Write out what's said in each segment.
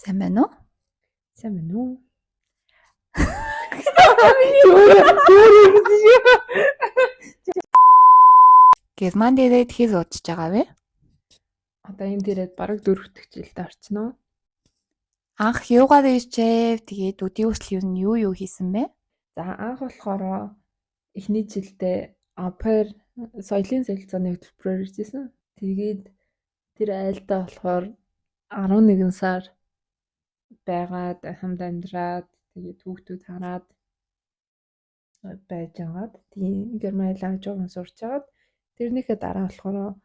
Сайн байна уу? Сайн байна уу? Герман дээрээ тэгэхээр удаж байгаа вэ? Одоо энэ дээрээ бараг 4 дахь жилд орчихно. Анх юугаар иржээ? Тэгээд өдийн өсөл юу хийсэн бэ? За анх болохоор эхний жилдээ апер соёлын солилцооны хөтөлбөрөөр иржсэн. Тэгээд тэр айлдаа болохоор 11 сар байгаад хамт амьдраад тэгээд хүүхдүүд хараад байж агаад тийм Герман хэл сурч агаад тэрнийхээ дараа болохоор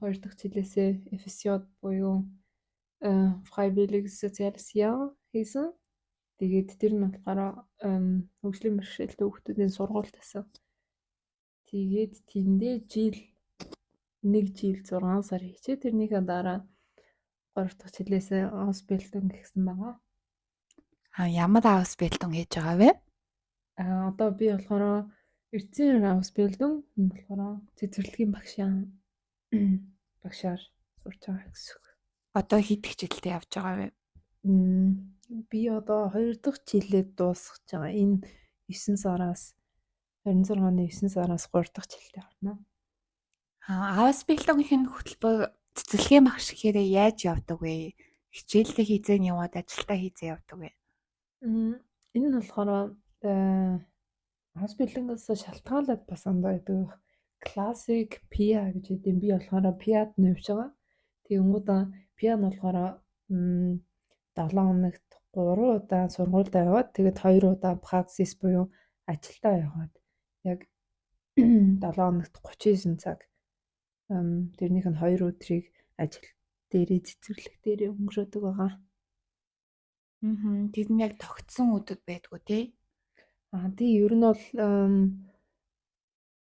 2 дахь жилээсээ FSJ буюу Freiwillig Soziales Jahr хийсэн. Тэгээд тэр нь болохоор хөгжлийн бэрхшээлтэй хүүхдүүдийн сургууль тасан. Тэгээд тэндээ нэг жил 6 сар хийчээ. Тэрнийхээ дараа 3 дахь жилээсээ Ausbildung гэсэн байгаа. Ямар Ausbildung хийж байгаа вэ? Одоо би болохоор эрдэнэ Ausbildung болохоор цэцэрлэгийн багшаар сурч байгаа гэсэн үг. Одоо хэд их жилдээ явж байгаа вэ? Би одоо 2 дахь жилээ дуусгаж байгаа. Энэ 9 сараас 26 оны 9 сараас 3 дахь жилдээ орно. Ausbildung-ийн хөтөлбөр цэцэрлэгийн багш гэхээр яаж явдаг вэ? Хичээлдээ хийзээ яваад ажилдаа хийзээ явдаг вэ? Энэ нь болохоор Ausbildung-аас шалтгаалаад бас андаа байдаг. Classic PIA гэж хэдэм би болохоор PIA-д нэвж байгаа. Тэгэнгүүт PIA нь болохоор 7 хоногт 3 удаа сургуультай яваад тэгээд 2 удаа praxis буюу ажилдаа яваад яг 7 хоногт 39 цаг тэрнийх нь 2 өдрийг ажил дээрээ цэцэрлэг дээрээ өнгөрөөдөг байгаа. Тэр нь яг тогтсон өдөр байдгүй тий? Тий ер нь бол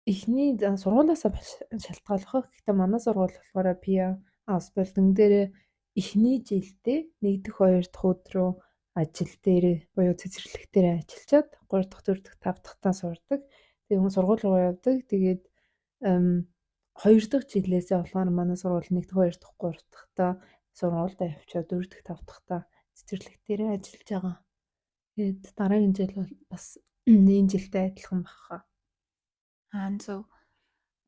эхний сургуулиасаа шалтгаалах. Гэхдээ манай сургууль болохоор PIA Ausbildung дээрээ эхний жилдээ 1 дэх 2 дахь өдрөө ажил дээрээ буюу цэцэрлэг дээрээ ажиллачаад 3 дахь 4 дахь 5 дахь таа сурдаг. Тэгээд сургууль руу явдаг. Тэгээд 2 дахь жилээсээ болохоор манай сургууль 1 дэх 2 дахь 3 дахь таа сургуультай явчаад 4 дахь 5 дахь таа цэцэрлэг дээрээ ажиллаж байгаа. Тэгээд дараагийн жил бол бас энэ жилдээ адилхан багхаа. Зөв.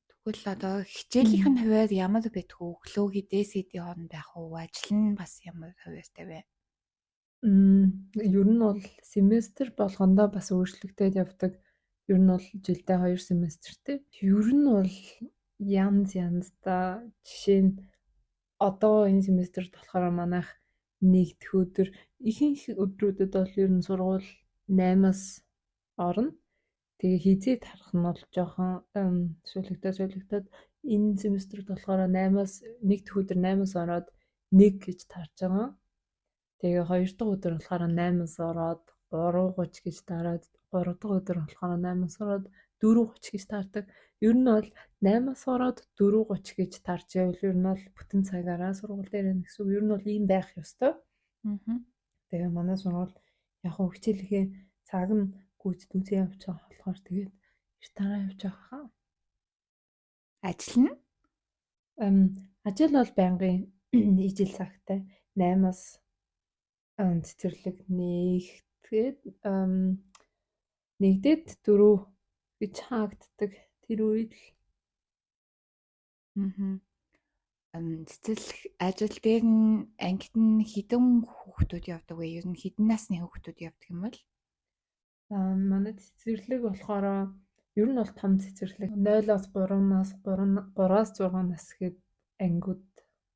Тэгвэл одоо хичээлийнх нь хувьд ямар байдг вэ? Өглөө хідээс хэдийн хооронд байх уу? Ажил нь бас ямар хуваартай вэ? Ер нь бол семестр болгондоо бас өөрчлөгдөд явдаг. Ер нь бол жилдээ 2 семестртэй. Ер нь бол янз та жишээ нь одоо энэ семестрт болохоор манайх 1 дэх өдөр ихэнх өдрүүдэд бол ер нь сургууль 8-аас орно. Тэгээ хизээд харах нь бол жоохон суулгадаад энэ семестрт болохоор 8-аас 1 дэх өдөр 8-аас ороод 1 гэж тарж байгаа. Тэгээ 2 дахь өдөр болохоор 8-аас ороод 3:30 гэж тараад 3 дахь өдөр болохоор 8-аас ороод 4:30 гэж таардаг. Ер нь бол 8-аас ороод 4:30 гэж тарж байвал ер нь бол бүтэн цагаараа сургууль дээр гэсэн үг. Ер нь бол ийм байх ёстой. Тэгээ манай сургууль яг хичээлийнхээ цаг нь гүйцэтгэж явж байгаа болохоор тэгээд эртараа явж байгаа. Ажил нь? Ажил бол байнгын ижил цагтай 8-аас цэцэрлэг нэгдээд 4 гэж хаагддаг тэр үед л. Цэцэрлэг ажил дээр нь ангид нь хэдэн хүүхдүүд явдаг вэ? Ер нь хэдэн насны хүүхдүүд явдаг юм бол? Манай цэцэрлэг болохоор ер нь бол том цэцэрлэг 0-аас 3-аас 6 нас гээд ангиуд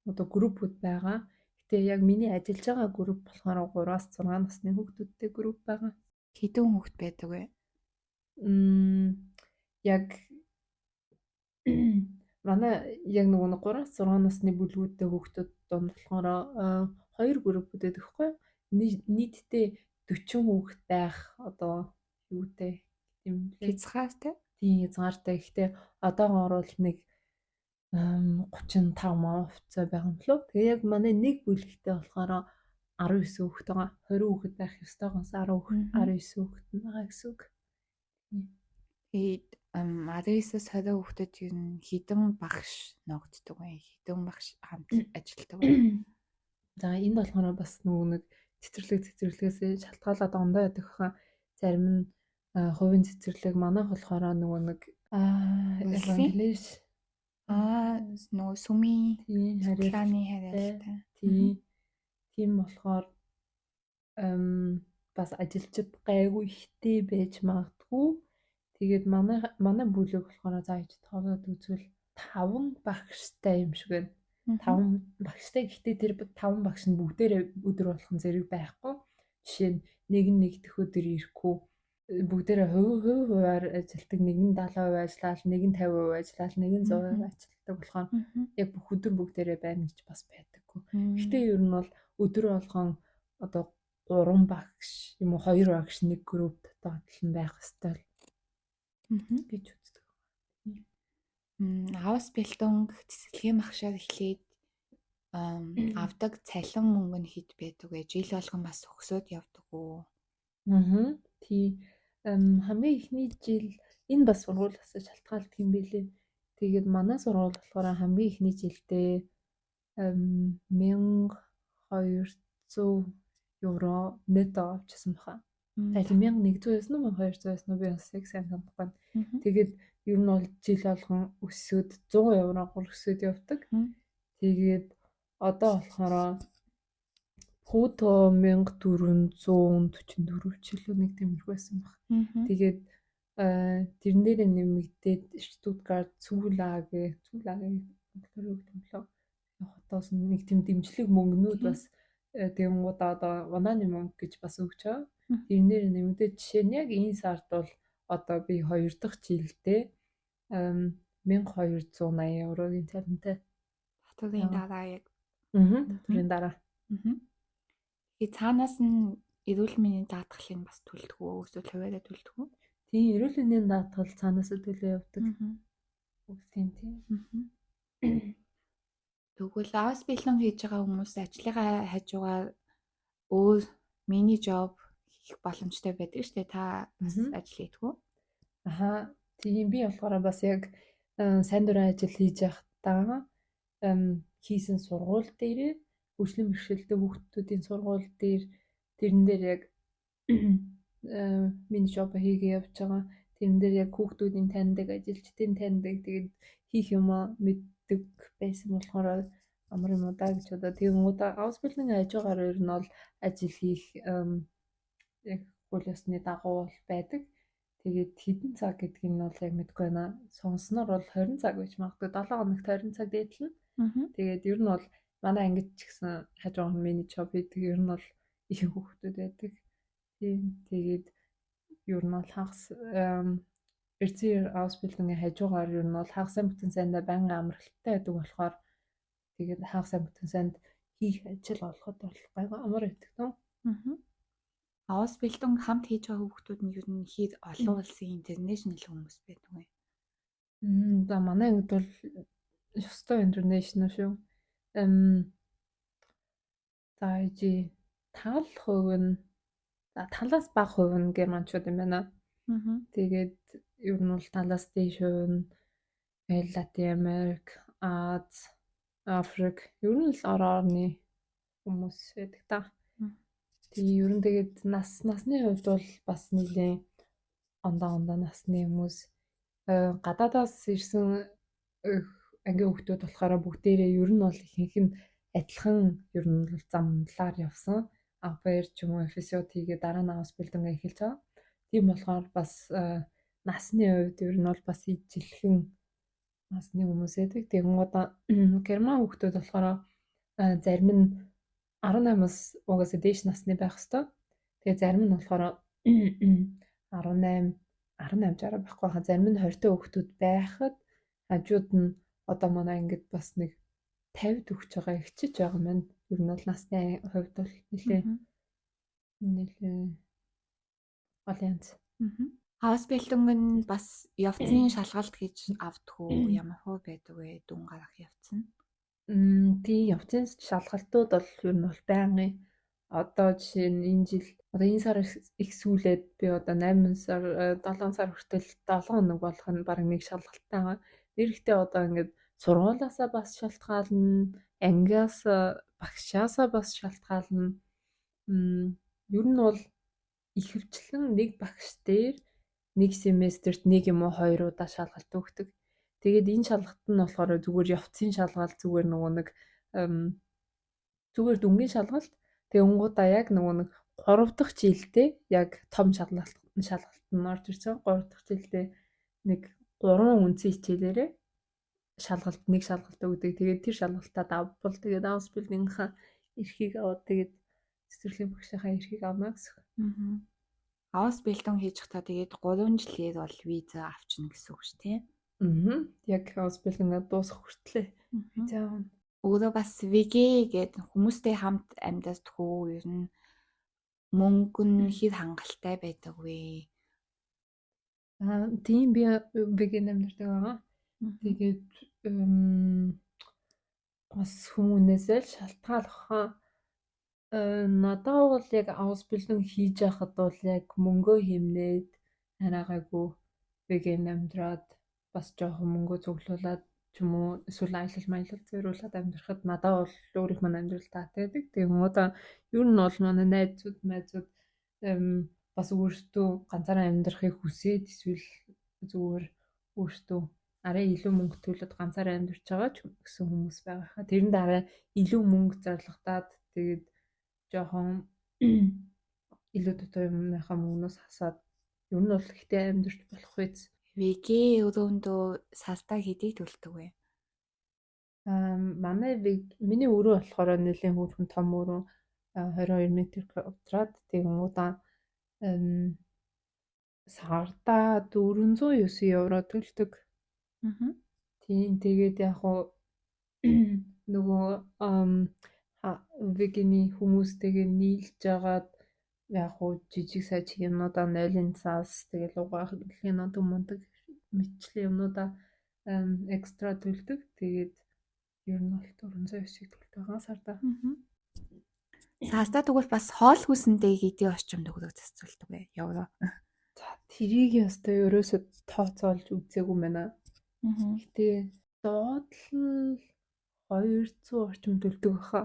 одоо группүүд байгаа. Гэтэ яг миний ажиллаж байгаа групп болохоор 3-аас 6 насны хүүхдүүдтэй групп байгаа. Хэдэн хүүхд байдаг вэ? Яг манай яг нөгөө 3-аас 6 насны бүлгүүдтэй хүүхдүүд донд болохоор 2 групп үүдэг байхгүй. Нийтдээ 40 хүүхэд байх одоо юутэй юм хязгаартай. Тийм хязгаартай. Гэхдээ одоогоор бол нэг 35% байгаа юм лөө. Тэгээ яг манай нэг бүлэгтээ болохоор 19 хүүхэд байгаа. 20 хүүхэд байх ёстойгоос 19 хүүхэд байгаа гэсэн үг. Тэгээд 19-с 20 хүүхдэд ер нь хэдэн багш ногддог вэ? Хэдэн багш хамт ажилладаг вэ? За энэ болохоор бас нөгөө нэг цэцэрлэгээс шалтгаалаад ондоо ядах хаа зарим нь хувийн цэцэрлэг манайх болохоор нөгөө нэг евангелиш нөгөө сүмийн тийм цоглааны хариалтай. Тийм болохоор бас ажилчид гайгүй ихтэй байж магадгүй. Тэгээд манай бүлэг болохоор за иж тоолоод үзвэл 5 багштай юм шиг байна. 5 багштай гэхдээ тэр 5 багш нь бүгдээрээ өдөр болгон зэрэг байхгүй. Жишээ нь нэг дэх өдөр ирэхгүй. Бүгдээрээ хуваар ажилтдаг. Нэг нь 70% ажиллаад, нэг нь 50% ажиллаад, нэг нь 100% ажилладаг болохоор яг бүх өдөр бүгдээрээ байна гэж бас байдаггүй. Гэхдээ ер нь бол өдөр болгон одоо 3 багш юм уу 2 багш нэг групп дотоод нь байх ёстой гэж үздэг. Авс бэлтүнг цэцэрлэгийн багшаар эхлээд авдаг цалин мөнгө нь хэд байдаг вэ? Жил болгон бас өксөд явдаг уу? Тийм. Хамгийн ихний жил энэ бас сургуулиас шалтгаалдаг юм билээ. Тэгээд манай сургууль болохоор хамгийн ихний жилдээ 1200 евро нет авчихсан баха. Тэгэхээр 1100 байсан уу 1200 байсан уу би бас яг сайн санахгүй байна. Тэгээд ер нь бол жил болгон өсөд 100 еврогоор өсөд явдаг. Тэгээд одоо болохоор Путо 1444 жилөө нэг тиймэрхүү байсан баг. Тэгээд тэрэн дээр нэмэгдээд Штутгарт Цуулагийн хотоос нэг тийм дэмжлэг мөнгнүүд бас тэгэнгүүтээ одоо унааны мөнгө гэж бас өгч байгаа. Тэрэн дээр нэмэгдээд жишээ нь яг энэ сард бол одоо би 2 дахь жилдээ 1280 еврогийн цалинтай. Татварын дараа яг. Татварын дараа. Тэгээд цаанаас нь эрүүл мэндийн даатгалыг бас төлдөг үү? Эсвэл хуваараа төлдөг үү? Тийм, эрүүл мэндийн даатгал цаанаас төлөө явдаг. Тийм. Тэгвэл авс бэлэн хийж байгаа хүмүүс ажлынхаа хажуугаар өөр мини жоб хийх боломжтой байдаг шүү дээ. Та бас ажил хийдэг үү? Тийм би болохоор бас яг сайн дурын ажил хийж байхдаа хийсэн сургууль дээрээ хөгжлийн бэрхшээлтэй хүүхдүүдийн сургууль дээр тэрэн дээр яг мини жоб хийгээ явж байгаа. Тэрэн дээр яг хүүхдүүдийн таньдаг, ажилчдын таньдаг тэгээд хийх юм мэддэг байсан болохоор амар юм удаа гэж бодоо. Тэгмүүд авс бэлэн хажуугаар ер нь бол ажил хийх яг хууль ёсны дагуу байдаг. Тэгээд хэдэн цаг гэдгийг нь бол яг мэдгүй байна. Сонсноор бол 20 цаг гэж магадгүй 7 хоногт 20 цаг дээдлэн. Тэгээд ер нь бол манай ангид ч гэсэн хажуугаар мини жоб хийдэг ер нь бол их хүүхдүүд байдаг. Тийм. Тэгээд ер нь бол хагас эрзээ авс бэлэнгийн хажуугаар ер нь бол хагас бүтэн сайндаа байнгын амралттай байдаг болохоор тэгээд хагас бүтэн сайнд хийх ажил олоход бол гайгүй амар байдаг тоо. Авс бэлтэн хамт хийж байгаа хүүхдүүд нь ер нь хэд олон улсын интернэшнл хүмүүс байдаг вэ? За манай ангид бол ёстой интернэшнл шүү. За ижи тал хувь нь талаас бага хувь нь германчууд юм байна. Тэгээд ер нь бол талаас дээш хувь нь Латин Америк, Аз, Африк ер нь л орны хүмүүс байдаг та. Тэгээ ер нь тэгээд насны хувьд бол бас нэлийн ондоо насны хүмүүс гадаадаас ирсэн ангийн хүүхдүүд болохоор бүгдээрээ ер нь бол ихэнх нь адилхан ер нь бол замлаар явсан. Авбаяр ч юм уу эфесиод хийгээ дараа нь авс бэлдэнгээ эхэлж байгаа. Тийм болохоор бас насны хувьд ер нь бол бас ижилхэн насны хүмүүс байдаг. Тэгэнгүүт герман хүүхдүүд болохоор зарим нь 18-аас угаасаа дээш насны байх хэвээр. Тэгээ зарим нь болохоор 18 60 байхгүй хаа зарим нь 20-тай хүүхдүүд байхад хажууд нь одоо манай ангид бас нэг 50 төгсөж байгаа ихчиж байгаа маань ер нь бол насны хувьд бол нэлээ гол янз. Авс бэлтэнг нь бас явцын шалгалт гэж авдаг уу? Ямар хөө байдаг вэ? Дүн гарах явц нь? Тийм явцын шалгалтууд бол ер нь бол байнгын одоо жишээ нь энэ жил одоо энэ сар их сүүлээд би одоо 8 сар 7 сар хүртэл 7 хоног болох нь баг нэг шалгалттай байгаа. Нэрхтээ одоо ингээд сургуулиасаа бас шалтгаална, ангиас багшаасаа бас шалтгаална. Ер нь бол ихэвчлэн нэг багш дээр нэг семестрт нэг юм уу хоёр удаа шалгалт өгдөг. Тэгээд энэ шалгалт нь болохоор зүгээр явцын шалгалт, зүгээр нөгөө нэг зүгээр дүнгийн шалгалт. Тэгээ онгуудаа яг нөгөө нэг 3 дахь жилдээ яг том шалгалт нь орж ирсэн. 3 дахь жилдээ нэг 3 үндсэн хичээлээрээ нэг шалгалт өгдөг. Тэгээд тэр шалгалтаа давбал тэгээд Ausbildung-ийнхаа эрхийг аваад тэгээд цэцэрлэгийн багшийнхаа эрхийг авна гэсэн. Ausbildung хийж захтаа тэгээд 3 жилээр бол виза авчна гэсэн үг шүү, тийм. Яг Ausbildung-аа дуусах хүртлээ. За. Өөрөө бас VG гэдэг хүмүүстэй хамт амьддаг хөө ер нь мөнгө нь хэр хангалттай байдаг вэ? Тийм би VG-нд амьдардаг байгаа. Тэгээд бас хүмүүнээс л шалтгаалах. Надад бол яг Ausbildung хийж байхад бол яг мөнгөө хэмнээд хараагаагүй VG-нд амьдраад бас жоохон мөнгөө цуглуулад ч юм уу эсвэл аялал зориулаад амьдрахад надад бол өөрийнх маань амьдрал таатай байдаг. Тэгээ одоо ер нь бол манай найзууд бас өөрсдөө ганцаараа амьдрахыг хүсээд эсвэл зүгээр өөрсдөө арай илүү мөнгө төлөд ганцаараа амьдарч байгаа ч гэсэн хүмүүс байгаа хаа. Тэрэн дараа илүү мөнгө зарлагдаад тэгээд жоохон илүү дутуу юмныхаа мөнгнөөс хасаад ер нь бол ихтэй амьдарч болох үйс. VG өрөөндөө сартаа хэдий төлдөг вэ? Миний өрөө болохоор нэлээд хүүхэн том өрөө 22 м квадрат тэгмүүдаа сартаа 409 евро төлдөг. Тийм тэгээд яг хуу нөгөө VG-ний хүмүүстэйгээ нийлж агаад яг хуу жижиг саж юмнуудаа 0-ын цаас тэгээд угаахын мундаг мэтчлийн юмнуудаа экстра төлдөг. Тэгээд ер нь бол 409-ийг төлдөг байгаа сартаа. Сартаа тэгвэл бас хоол хүсэндээ хэдий орчим төгрөг зарцуулдаг вэ? Евро. За тэрийг ястай ерөөсөө тооцоолж үзээгүй байна. Гэтэ доод л 200 орчим төлдөг баха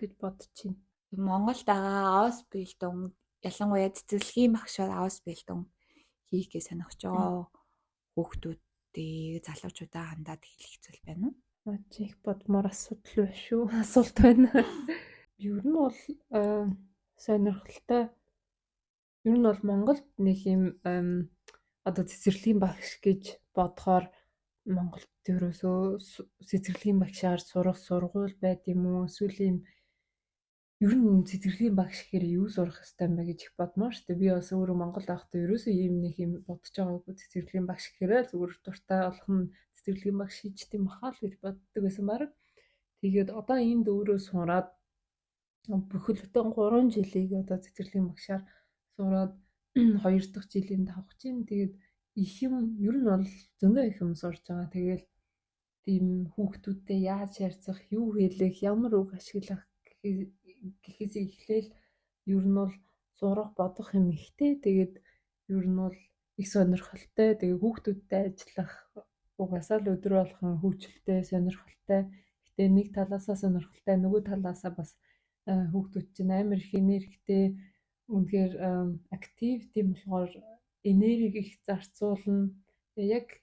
гэж бодчих. Монголд байгаа Ausbildung ялангуяа цэцэрлэгийн багшаар Ausbildung хийхгээ сонирхож байгаа хүүхдүүдийг залуучуудаа хандаад хэлэх зүйл байна уу? Чих бодмоор асуудал байна шүү. Асуулт байна. Ер нь бол сонирхолтой. Ер нь бол Монголд нэг юм одоо цэцэрлэгийн багш гэж бодохоор Монголд ерөөсөө цэцэрлэгийн багшаар сурах сургууль байд юм уу? Эсвэл юм ер нь цэцэрлэгийн багш гэхээр юу сурах хэрэгтэй юм бэ гэж их бодмоор шүү дээ. Би бас өөрөө Монгол байхдаа ерөөсөө ийм нэг юм бодож байгаагүй. Цэцэрлэгийн багш гэхээр зүгээр дуртай болох нь цэцэрлэгийн багш хийчт юм бахаа л гэж боддог байсан баг. Тэгээд одоо энд өөрөө сураад бүхэлдээ 3 жилийг одоо цэцэрлэгийн багшаар сураад 2 дахь жилийн давах чинь тэгээд их юм ер нь бол зөндөө их юм сурж байгаа. Тэгэл тийм хүүхдүүдтэй яаж ярьцах, юу хэлэх, ямар үг ашиглах гэхээс эхлээл ер нь бол сурах бодох юм ихтэй. Тэгээд ер нь бол их сонирхолтой. Тэгээд хүүхдүүдтэй ажиллах угаасаа л өдөр болгон хөвчлөлтэй, сонирхолтой. Гэтэ нэг талаасаа сонирхолтой, нөгөө талаасаа бас хүүхдүүд чинь амар их энергитэй, үнэхээр актив тийм болохоор энерги их зарцуулна. Яг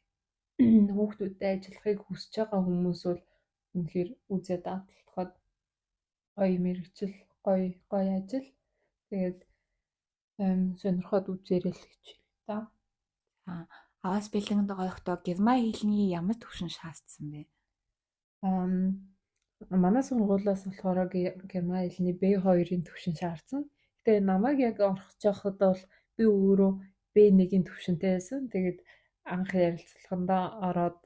хүүхдүүдтэй ажиллахыг хүсэж байгаа хүмүүс бол үнэхээр үзээд дадлахад гоё мэрэгчл, гоё ажил. Тэгээд сонирхоод үзээрэй л гэж байна. Ausbildung-д орохдоо герман хэлний ямар төвшин шаардсан бэ? Манай сургуулиас болохоор герман хэлний B2-ын төвшин шаардсан. Гэтэ намайг яг орох жахад бол би өөрөө B1-ийн төвшинтэй байсан. Тэгээд анх ярилцлагандаа ороод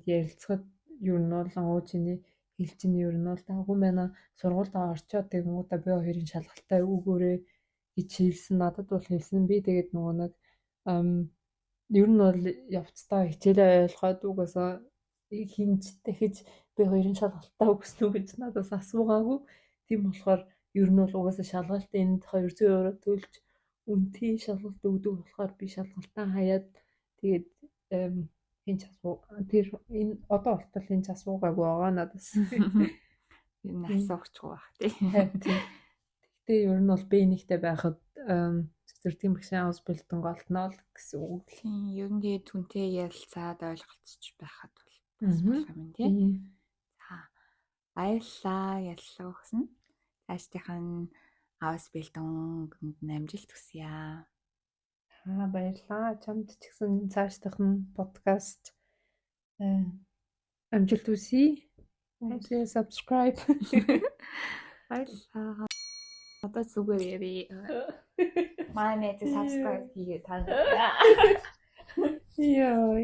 ярилцахад ер нь бол уучлаарай хэл чинь ер нь бол даггүй байна. Сургуультай орчоод тэгэнгүүтээ B2-ын шалгалтаа өгөөрэй гэж хэлсэн. Надад бол хэлсэн. Би тэгээд нөгөө нэг ер нь бол явцдаа хичээлээ ойлгоод угаасаа хинж дахиж B2-ын шалгалтаа өгснө үү гэж надаас асуугаагүй. Тийм болохоор ер нь бол угаасаа шалгалт энд 200 евро төлж үнэтэй шалгалт өгдөг болохоор би шалгалтаа хаяад тэгээд хинч асуу тэр энэ одоо болтол хинч асуугаагүй байгаа надаас. Энэ асуухчгүй байх тий. Гэхдээ ер нь бол бээнийхтэй байхад зөвхөн тийм багшаа Ausbildung олдно л гэсэн үг. Тийм, ер нь тэгээ түнтэй ярилцаад ойлголцож байхад бол бас болох юм тий. За баярлалаа ярилцлага өгсөн. Цаашдынхаа Ausbildung-д амжилт хүсье. Баярлалаа. Чамд ч гэсэн цаашдах нь подкаст амжилт хүсье. Subscribe. Баярлалаа. Одоо зүгээр ярий. Манай subscribe хийгээ тань. Яа.